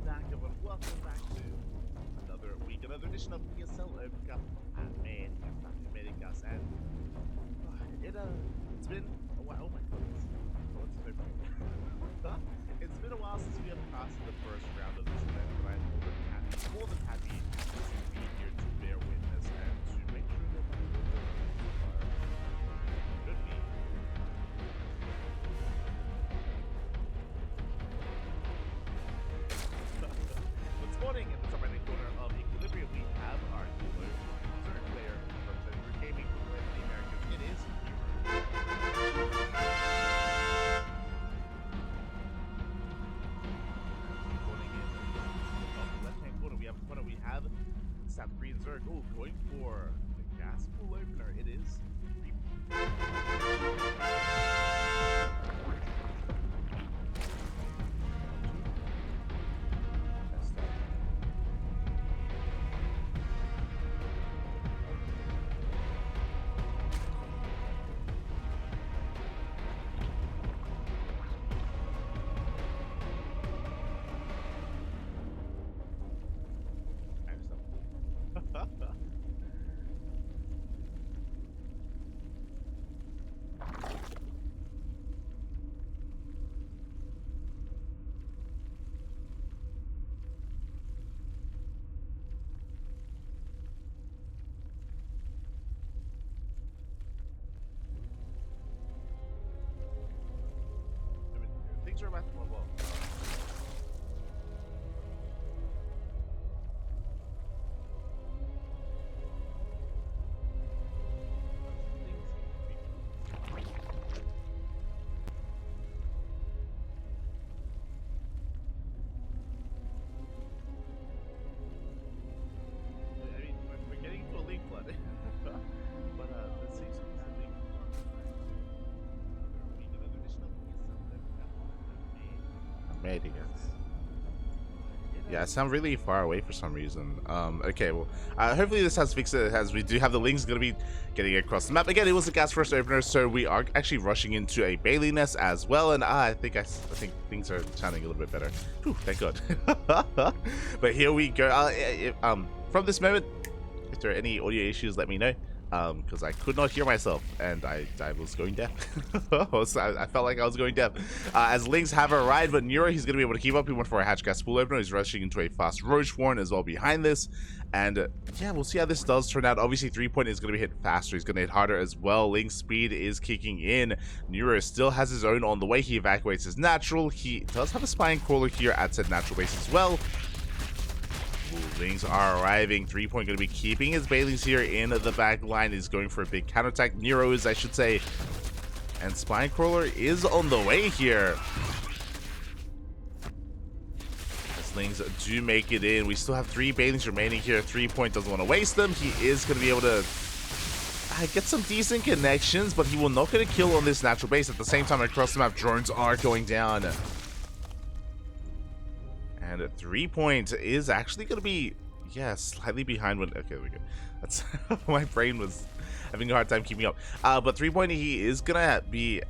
back, everyone. Welcome back to another week, another edition of ESL Open Cup Americas. And it's been a while. Oh my goodness. What's the It's been a while since we have passed the first round of this event, but I'm more than happy to be here to bear witness and to make sure that the should be. This morning in the top right corner of Equilibrium, we have our third player representing for gaming from the Americas. It is we have South Green Zerg going for the gas pool opener. It is things are about to go well. I mean, we're getting into a league flood, but let's see something. Americas. Yeah, I sound really far away for some reason. Okay, well, hopefully this has fixed it, as we do have the links going to be getting across the map. Again, it was a gas first opener, so we are actually rushing into a Bailey nest as well, and I think things are sounding a little bit better. Whew, thank God. But here we go. From this moment, if there are any audio issues, let me know. Because I could not hear myself, and I was going deaf. I felt like I was going deaf. As links have arrived, but Neuro, he's going to be able to keep up. He went for a hatch gas spool opener. He's rushing into a fast Roach Warren as well behind this. And yeah, we'll see how this does turn out. Obviously, 3-point is going to be hit faster. He's going to hit harder as well. Link's speed is kicking in. Neuro still has his own on the way. He evacuates his natural. He does have a spine crawler here at said natural base as well. Things are arriving. 3-point going to be keeping his Baileys here in the back line. He's going for a big counterattack. Neuro is, I should say. And Spine Crawler is on the way here. As Lings do make it in. We still have 3 Baileys remaining here. 3-point doesn't want to waste them. He is going to be able to get some decent connections, but he will not get a kill on this natural base. At the same time, across the map, drones are going down. And 3-point is actually going to be, yeah, slightly behind when... Okay, there we go. That's my brain was having a hard time keeping up. But 3-point, he is going to be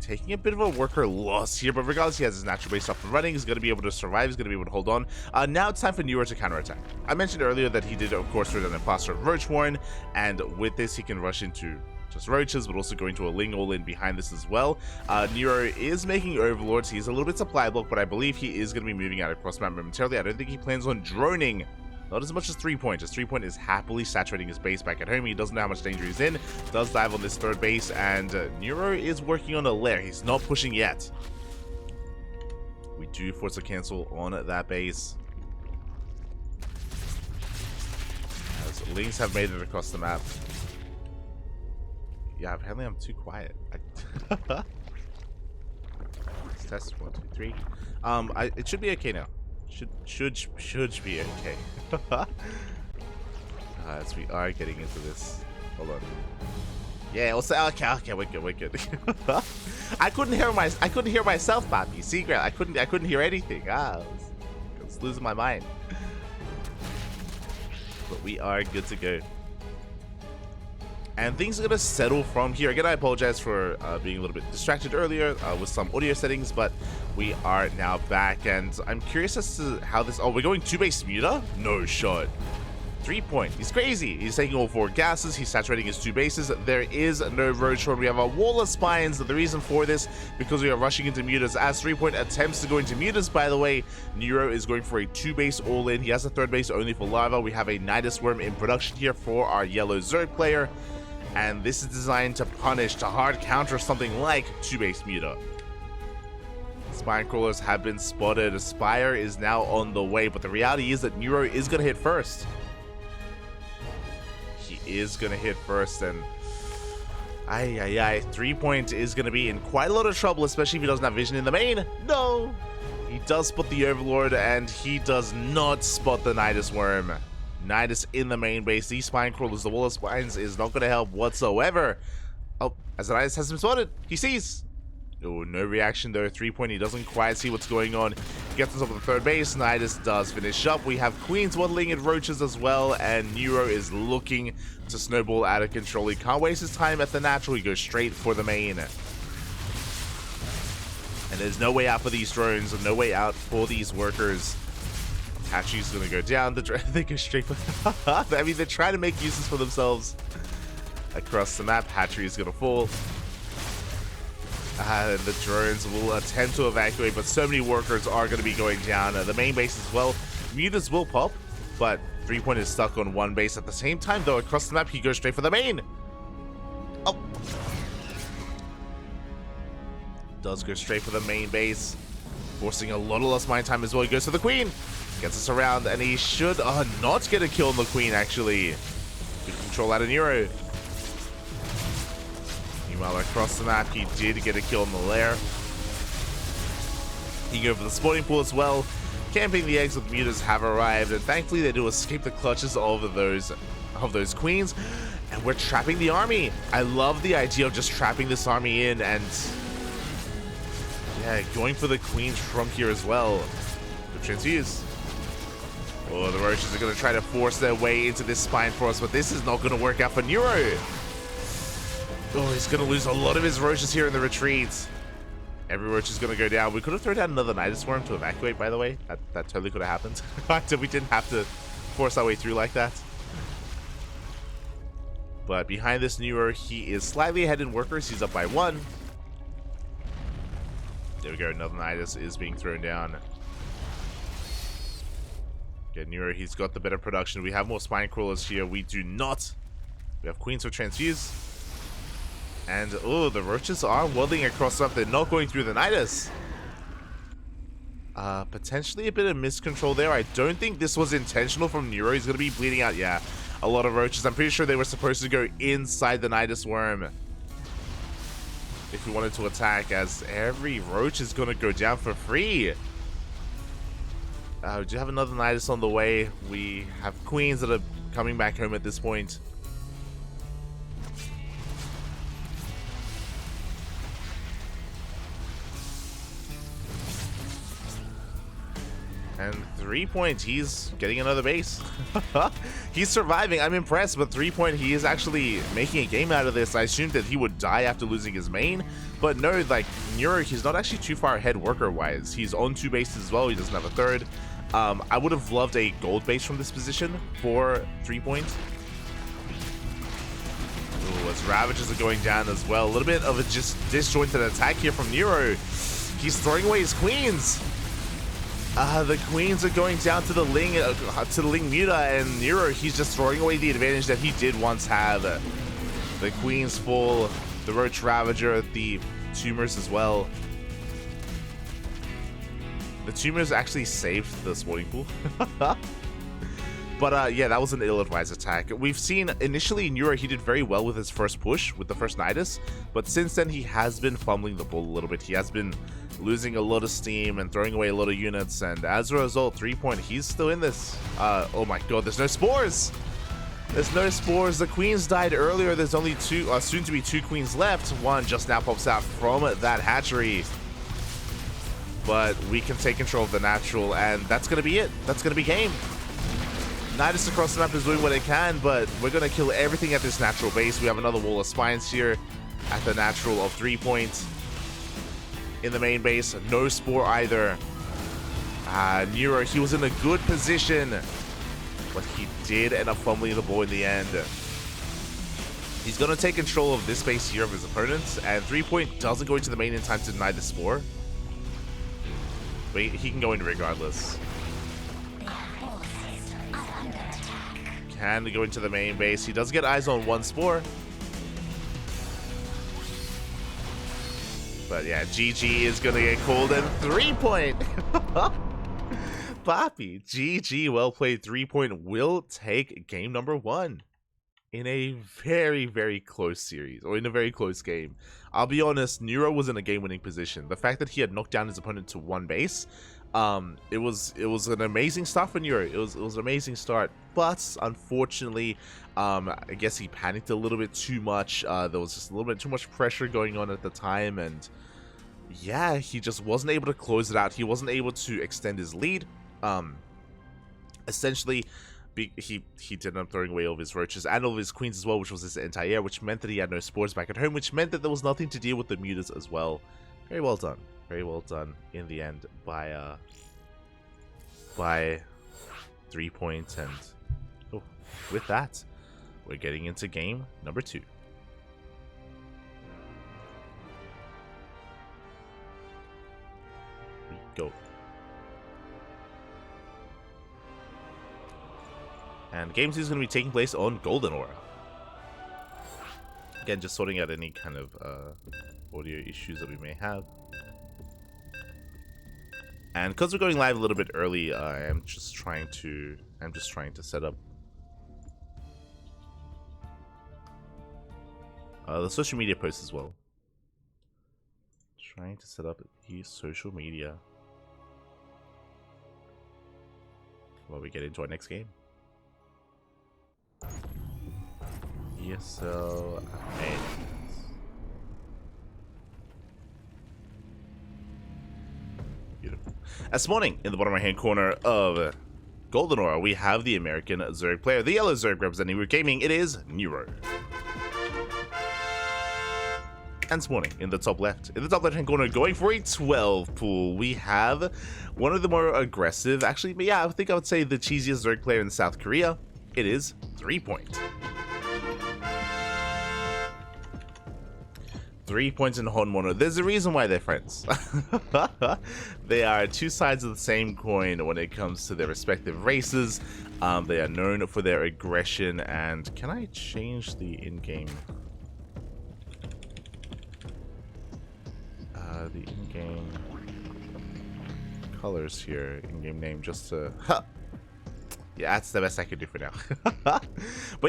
taking a bit of a worker loss here. But regardless, he has his natural base up and running. He's going to be able to survive. He's going to be able to hold on. Now it's time for Neuro to counterattack. I mentioned earlier that he did, of course, throw down a plaster of Roach Warren. And with this, he can rush into just roaches, but also going to a Ling all in behind this as well. Neuro is making overlords. He's a little bit supply block, but I believe he is going to be moving out across the map momentarily. I don't think he plans on droning, not as much as 3-point, as 3-point is happily saturating his base back at home. He doesn't know how much danger he's in. Does dive on this third base, and Neuro is working on a lair. He's not pushing yet. We do force a cancel on that base, as Lings have made it across the map. Yeah, apparently I'm too quiet. Let's test 1, 2, 3. It should be okay now. Should be okay. As we are getting into this. Hold on. Yeah, also okay, we're good. I couldn't hear myself, Papi. Secret. I couldn't hear anything. I was losing my mind. But we are good to go. And things are going to settle from here. Again, I apologize for being a little bit distracted earlier with some audio settings, but We are now back, and I'm curious as to how this... Oh, we're going 2-base Muta? No shot. 3-point. He's crazy. He's taking all 4 gases. He's saturating his 2 bases. There is no roach run. We have a wall of spines. The reason for this, because we are rushing into mutas. As 3-point attempts to go into mutas, by the way, Neuro is going for a 2-base all-in. He has a 3rd base only for lava. We have a Nidus Worm in production here for our yellow Zerg player. And this is designed to punish, to hard counter something like 2-base Muta. Spine crawlers have been spotted. Aspire is now on the way, but the reality is that Neuro is going to hit first. He is going to hit first, and 3-point is going to be in quite a lot of trouble, especially if he doesn't have vision in the main. No! He does spot the Overlord, and he does not spot the Nidus Worm. Nidus in the main base. These spine crawlers, the wall of spines, is not going to help whatsoever. Oh, as the Nidus has him spotted, he sees. Oh, no reaction though. 3-point, he doesn't quite see what's going on. Gets on top of the 3rd base. Nidus does finish up. We have Queens waddling at roaches as well, and Neuro is looking to snowball out of control. He can't waste his time at the natural. He goes straight for the main. And there's no way out for these drones, and no way out for these workers. Hatchie's gonna go down. They go straight for... I mean, they're trying to make uses for themselves across the map. Hatchery is gonna fall. And the drones will attempt to evacuate, but so many workers are going to be going down. The main base as well. Mutas will pop, but 3-point is stuck on 1 base. At the same time, though, across the map, he goes straight for the main. Oh. Does go straight for the main base, forcing a lot of lost mine time as well. He goes for the Queen. Gets us around, and he should not get a kill on the Queen, actually. Good control out of Neuro. Meanwhile, across the map, he did get a kill on the lair. He go for the spawning pool as well. Camping the eggs with mutas have arrived, and thankfully they do escape the clutches of those queens. And we're trapping the army. I love the idea of just trapping this army in and yeah, going for the queens from here as well. The transfuse. Oh, the roaches are going to try to force their way into this spine for us, but this is not going to work out for Neuro. Oh, he's going to lose a lot of his roaches here in the retreat. Every roach is going to go down. We could have thrown down another Nidus Worm to evacuate, by the way. That totally could have happened. We didn't have to force our way through like that. But behind this Neuro, he is slightly ahead in workers. He's up by 1. There we go. Another Nidus is being thrown down. Okay, Neuro, he's got the better production. We have more spine crawlers here. We do not. We have queens for transfuse. And, oh, the roaches are waddling across up. They're not going through the Nidus. Potentially a bit of miscontrol there. I don't think this was intentional from Neuro. He's going to be bleeding out. Yeah, a lot of roaches. I'm pretty sure they were supposed to go inside the Nidus Worm if we wanted to attack, as every roach is going to go down for free. We do have another Nidus on the way. We have queens that are coming back home at this point. And 3-point, he's getting another base. He's surviving. I'm impressed, but 3-point, he is actually making a game out of this. I assumed that he would die after losing his main, but no, like, Neuro, he's not actually too far ahead worker-wise. He's on 2 bases as well. He doesn't have a 3rd. I would have loved a gold base from this position for 3-point. Ooh, as Ravagers are going down as well. A little bit of a just disjointed attack here from Neuro. He's throwing away his queens. The queens are going down to the Ling Muta, and Neuro, he's just throwing away the advantage that he did once have. The queens fall, the Roach Ravager, the tumors as well. The tumors actually saved the spawning pool. But yeah, that was an ill-advised attack. We've seen initially Neuro, he did very well with his first push with the first Nidus, but since then he has been fumbling the ball a little bit. He has been losing a lot of steam and throwing away a lot of units, and as a result, 3-point, he's still in this. Oh my god, there's no spores! There's no spores. The queens died earlier. There's only soon to be 2 queens left. One just now pops out from that hatchery. But we can take control of the natural, and that's going to be it. That's going to be game. Nidus across the map is doing what it can, but we're going to kill everything at this natural base. We have another wall of spines here at the natural of 3-point. in the main base. No Spore either. Neuro, he was in a good position, but he did end up fumbling the ball in the end. He's going to take control of this base here of his opponents, and threepoint doesn't go into the main in time to deny the Spore. But he can go in regardless. Can go into the main base. He does get eyes on one Spore. But yeah, GG is going to get called, and threepoint. Papi, GG, well played. Threepoint will take game number 1 in a very, very close series, or in a very close game. I'll be honest, Neuro was in a game-winning position. The fact that he had knocked down his opponent to 1 base, it was an amazing start for Neuro. It was an amazing start, but unfortunately, I guess he panicked a little bit too much. There was just a little bit too much pressure going on at the time, and yeah, he just wasn't able to close it out. He wasn't able to extend his lead. Essentially, he ended up throwing away all of his roaches and all of his queens as well, which was his anti-air, which meant that he had no spores back at home, which meant that there was nothing to deal with the mutas as well. Very well done. Very well done in the end by threepoint, and with that, we're getting into game number 2. We go. And game 2 is going to be taking place on Golden Aura. Again, just sorting out any kind of audio issues that we may have. And because we're going live a little bit early, I'm just trying to set up the social media posts as well. Trying to set up the social media while we get into our next game. ESL Americas. Beautiful. This morning, in the bottom right hand corner of Golden Aura, we have the American Zerg player, the yellow Zerg representing Root Gaming. It is Neuro. And this morning, in the top left hand corner, going for a 12 pool, we have one of the more aggressive, actually, yeah, I think I would say the cheesiest Zerg player in South Korea. It is threepoint. 3points in Hon Mono. There's a reason why they're friends. They are two sides of the same coin when it comes to their respective races. They are known for their aggression, and can I change the in-game colors here, in-game name, just to yeah, that's the best I could do for now. But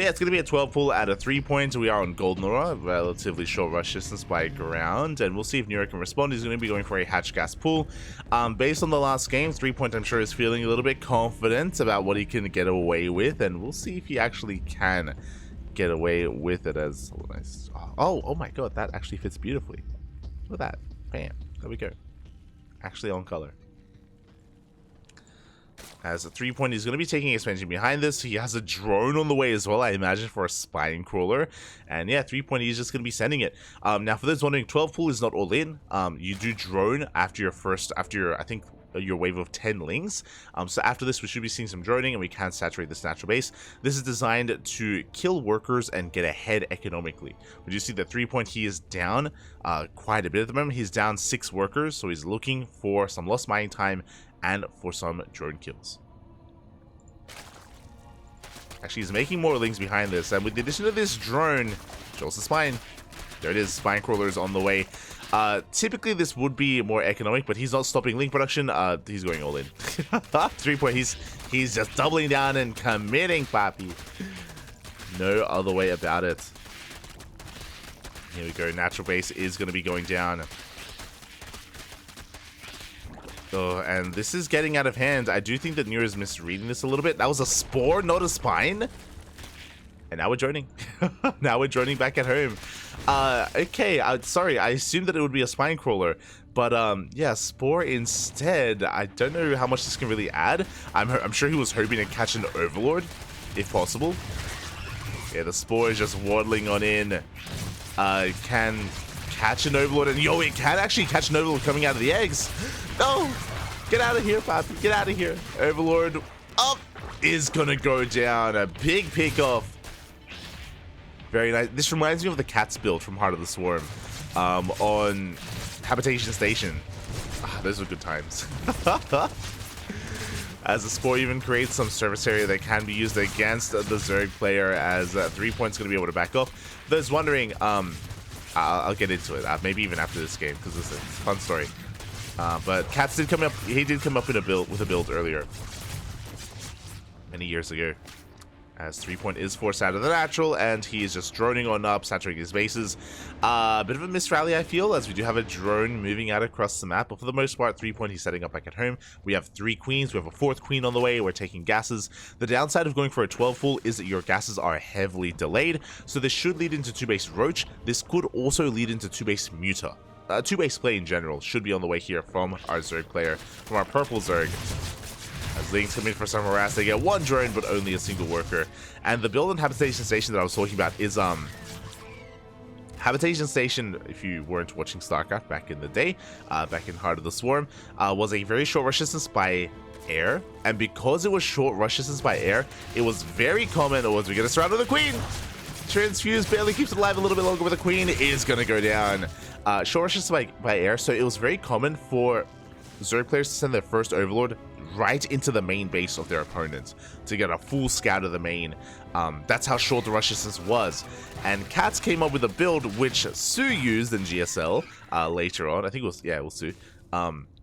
yeah, it's going to be a 12 pull at a 3-point. We are on Golden Aura, relatively short rush distance by ground, and we'll see if Neuro can respond. He's going to be going for a hatch gas pull. Based on the last game, 3-point I'm sure is feeling a little bit confident about what he can get away with, and we'll see if he actually can get away with it. As oh my god, that actually fits beautifully. Look at that. Bam. There we go. Actually on color. As a 3-point, he's going to be taking expansion behind this. He has a drone on the way as well, I imagine, for a spine crawler. And yeah, 3-point, he's just going to be sending it. Now, for those wondering, 12 pool is not all in. You do drone after your I think, your wave of 10 lings. So after this, we should be seeing some droning, and we can saturate this natural base. This is designed to kill workers and get ahead economically. We do see that 3-point, he is down quite a bit at the moment. He's down 6 workers, so he's looking for some lost mining time and for some drone kills. Actually, he's making more lings behind this, and with the addition of this drone, shows the spine. There it is, spine crawlers on the way. Typically, this would be more economic, but he's not stopping link production. He's going all in. 3-point, he's just doubling down and committing, papi. No other way about it. Here we go. Natural base is going to be going down. Oh, and this is getting out of hand. I do think that Neuro is misreading this a little bit. That was a spore, not a spine. And now we're droning. Now we're droning back at home. Okay, sorry, I assumed that it would be a spine crawler. But yeah, spore instead. I don't know how much this can really add. I'm sure he was hoping to catch an overlord, if possible. Yeah, the spore is just waddling on in. Can catch an Overlord, and yo, it can actually catch an Overlord coming out of the eggs. No, get out of here, Papi, get out of here. Overlord up is gonna go down. A big pick off. Very nice. This reminds me of the Cats build from Heart of the Swarm on Habitation Station. Those were good times. As the Spore even creates some surface area that can be used against the Zerg player, as 3 points going to be able to back off. Those wondering, I'll get into it, maybe even after this game, because it's a fun story. But Cats did come up, he did come up in with a build earlier, many years ago. As 3-point is forced out of the natural, and he is just droning on up, saturating his bases. Bit of a missed rally, I feel, as we do have a drone moving out across the map. But for the most part, 3-point, he's setting up back at home. We have 3 queens. We have a 4th queen on the way. We're taking gases. The downside of going for a 12 full is that your gases are heavily delayed. So this should lead into 2-base Roach. This could also lead into 2-base Muta. 2-base play in general should be on the way here from our Zerg player, from our purple Zerg. As Lings come in for some harass, they get 1 drone, but only a single worker. And the build on Habitation Station that I was talking about is, Habitation Station, if you weren't watching StarCraft back in the day, back in Heart of the Swarm, was a very short rush distance by air. And because it was short rush distance by air, it was very common, once we get a surround with the Queen, Transfuse barely keeps it alive a little bit longer, but the Queen is going to go down. Short rush distance by air, so it was very common for Zerg players to send their first Overlord right into the main base of their opponent to get a full scout of the main. That's how short the rush distance was. And Cats came up with a build which Sue used in GSL later on. I think it was Sue.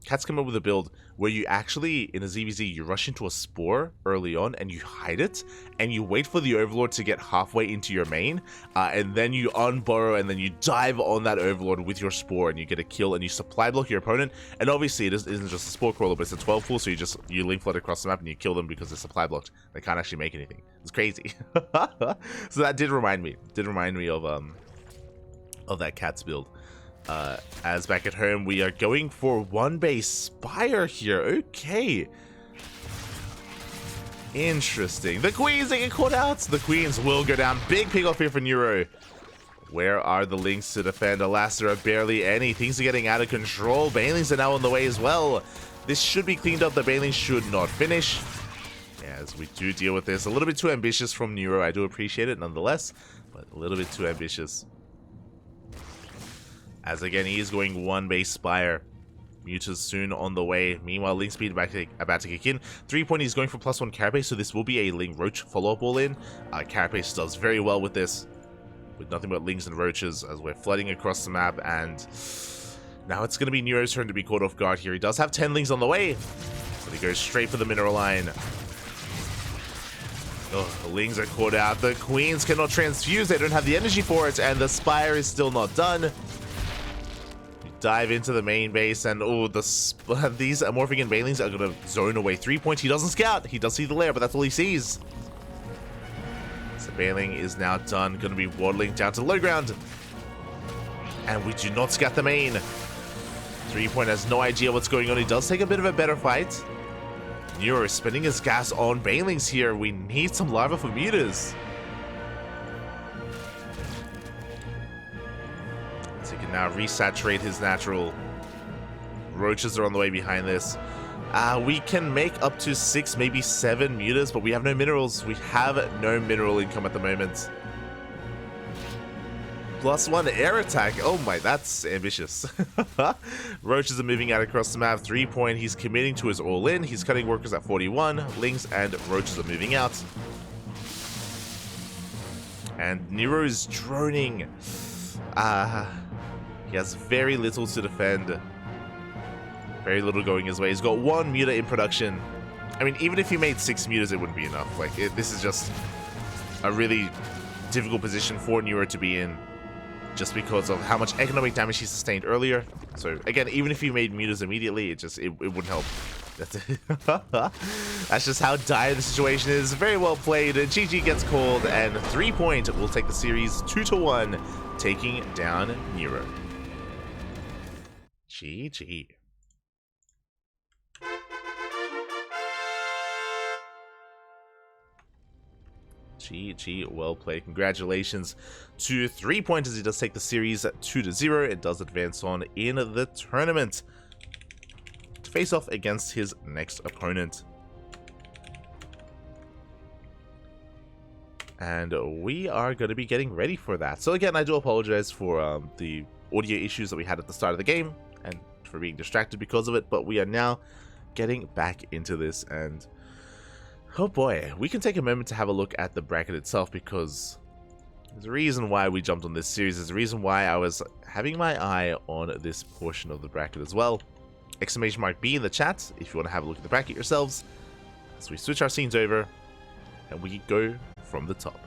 Cats came up with a build where you actually, in a ZvZ, you rush into a Spore early on and you hide it, and you wait for the Overlord to get halfway into your main, and then you unburrow and then you dive on that Overlord with your Spore and you get a kill and you supply block your opponent. And obviously it isn't just a Spore crawler, but it's a 12 full, so you link flood across the map and you kill them because they're supply blocked. They can't actually make anything. It's crazy. So that did remind me of that Cats build. As back at home, we are going for 1 base Spire here. Okay. Interesting. The Queens, they get caught out. The Queens will go down. Big pick off here for Neuro. Where are the Lings to defend? Alas, there are barely any. Things are getting out of control. Banelings are now on the way as well. This should be cleaned up. The Banelings should not finish. As we do deal with this. A little bit too ambitious from Neuro. I do appreciate it nonetheless, but a little bit too ambitious. As again, he is going 1 base Spire. Muta's soon on the way. Meanwhile, Ling Speed about to kick in. 3-point, he's going for +1 Carapace, so this will be a Ling Roach follow-up all in. Carapace does very well with this, with nothing but Lings and Roaches as we're flooding across the map. And now it's going to be Neuro's turn to be caught off guard here. He does have 10 Lings on the way, but he goes straight for the mineral line. Oh, the Lings are caught out. The Queens cannot transfuse. They don't have the energy for it, and the Spire is still not done. Dive into the main base, and oh, these Morphing and Banelings are going to zone away 3-point. He doesn't scout. He does see the lair, but that's all he sees. So Baneling is now done. Going to be waddling down to the low ground. And we do not scout the main. 3-point has no idea what's going on. He does take a bit of a better fight. Neuro is spending his gas on Banelings here. We need some larva for mutas. He can now resaturate his natural. Roaches are on the way behind this. We can make up to 6, maybe 7 mutas, but we have no minerals. We have no mineral income at the moment. +1 air attack. Oh my, that's ambitious. Roaches are moving out across the map. 3-point, he's committing to his all-in. He's cutting workers at 41. Lings and Roaches are moving out. And Nero's droning. He has very little to defend. Very little going his way. He's got 1 muta in production. I mean, even if he made 6 mutas, it wouldn't be enough. Like, this is just a really difficult position for Neuro to be in, just because of how much economic damage he sustained earlier. So, again, even if he made mutas immediately, it wouldn't help. That's just how dire the situation is. Very well played. GG gets called, and 3-point will take the series 2-1, taking down Neuro. GG. GG, well played. Congratulations to 3-point as he does take the series 2-0. It does advance on in the tournament to face off against his next opponent. And we are going to be getting ready for that. So again, I do apologize for the audio issues that we had at the start of the game and for being distracted because of it, but we are now getting back into this, and oh boy, we can take a moment to have a look at the bracket itself, because there's a reason why we jumped on this series. There's a reason why I was having my eye on this portion of the bracket as well. Exclamation mark B in the chat if you want to have a look at the bracket yourselves, as we switch our scenes over and we go from the top.